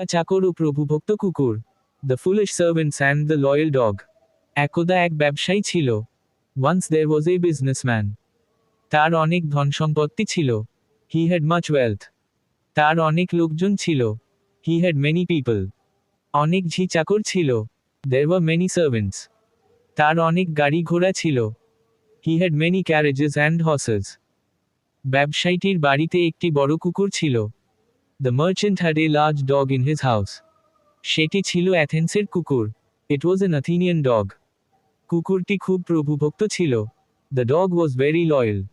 চাকর ও প্রভুভক্ত কুকুর, the foolish servants and the loyal dog. একদা এক ব্যবসায়ী ছিল। Once there was a businessman. তার অনেক ধন সম্পত্তি ছিল। He had much wealth. তার অনেক লোকজন ছিল। He had many people. অনেক ঝি চাকর ছিল। There were many servants. তার অনেক গাড়ি ঘোড়া ছিল। He had many carriages and horses. ব্যবসায়ীটির বাড়িতে একটি বড় কুকুর ছিল। The merchant had a large dog in his house. সেটি ছিল অ্যাথেন্সের কুকুর। It was an Athenian dog. কুকুরটি খুব প্রভুভক্ত ছিল। The dog was very loyal.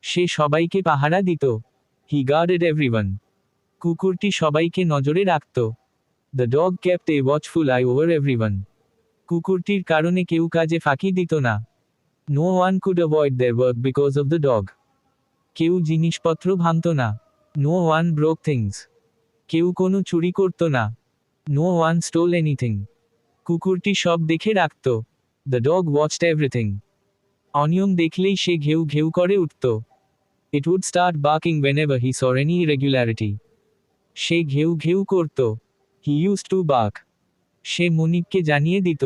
সে সবাইকে পাহারা দিত। He guarded everyone. কুকুরটি সবাইকে নজরে রাখত। The dog kept a watchful eye over everyone. কুকুরটির কারণে কেউ কাজে ফাঁকি দিত না। No one could avoid their work because of the dog. কেউ জিনিসপত্র ভাঙত না। No one broke things. কেউ কোনো চুরি করত না। No one stole anything. কুকুরটি সব দেখে রাখত। The dog watched everything. অনিয়ম দেখলেই সে ঘেউ ঘেউ করে উঠত। It would start barking whenever he saw any irregularity. সে ঘেউ ঘেউ করত। He used to bark. সে মনিবকে জানিয়ে দিত।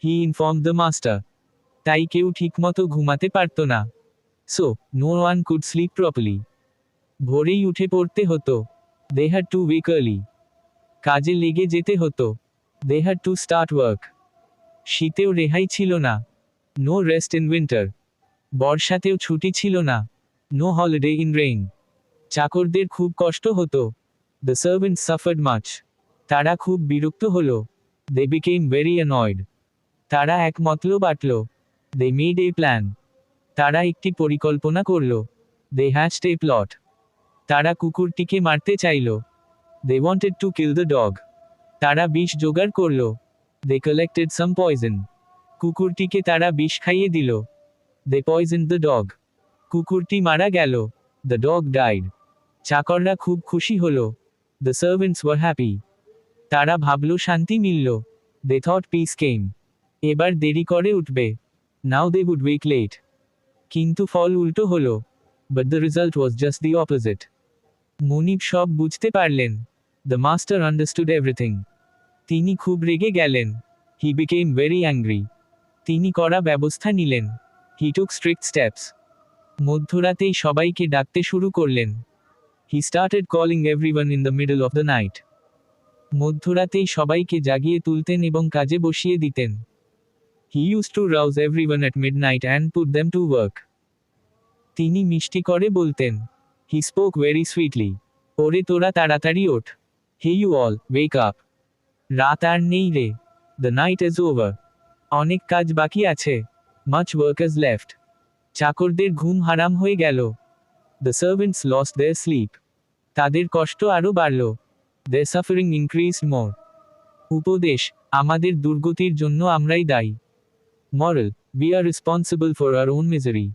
He informed the master. তাই কেউ ঠিকমতো ঘুমাতে পারত না। So no one could sleep properly. ভোরেই উঠে পড়তে হতো। They had to wake early. কাজে লেগে যেতে হতো। They had to start work. শীতেও রেহাই ছিল না। No rest in winter. বর্ষাতেও ছুটি ছিল না। No holiday in rain. চাকরদের খুব কষ্ট হতো। The servants suffered much. তারা খুব বিরক্ত হলো। They became very annoyed. তারা এক মতলব আটল। They made a plan. তারা একটি পরিকল্পনা করল। They hatched a plot. তারা কুকুরটিকে মারতে চাইল। They wanted to kill the dog. তারা বিষ জোগাড় করল। দে কালেক্টেড সাম পয়জন। কুকুরটিকে তারা বিষ খাইয়ে দিল। দে পয়জনড দ্য ডগ। কুকুরটি মারা গেল। The dog died. চাকররা খুব খুশি হল। The servants were happy. তারা ভাবল শান্তি মিলল। দে থট পিস কেম। এবার দেরি করে উঠবে। নাও দে উড ওয়েক লেট। কিন্তু ফল উল্টো হলো। But the result was just the opposite. মনিব সব বুঝতে পারলেন। The master understood everything. তিনি খুব রেগে গেলেন। He became very angry. তিনি কড়া ব্যবস্থা নিলেন। হি টুক স্ট্রিক্ট স্টেপস। মধ্যরাতেই সবাইকে ডাকতে শুরু করলেন। He started calling everyone in the middle of the night. মধ্যরাতেই সবাইকে জাগিয়ে তুলতেন এবং কাজে বসিয়ে দিতেন। He use to rouse everyone at midnight and put them to work. তিনি মিষ্টি করে বলতেন। He spoke very sweetly. ওরে তোরা তাড়াতাড়ি ওঠ। Hey you all wake up. রাত আর নেই রে। The night is over. অনেক কাজ বাকি আছে। Much work is left. চাকরদের ঘুম হারাম হয়ে গেল। The servants lost their sleep. তাদের কষ্ট আরও বাড়ল। Their suffering increased more. উপদেশ, আমাদের দুর্গতির জন্য আমরাই দায়ী। Moral, we are responsible for our own misery.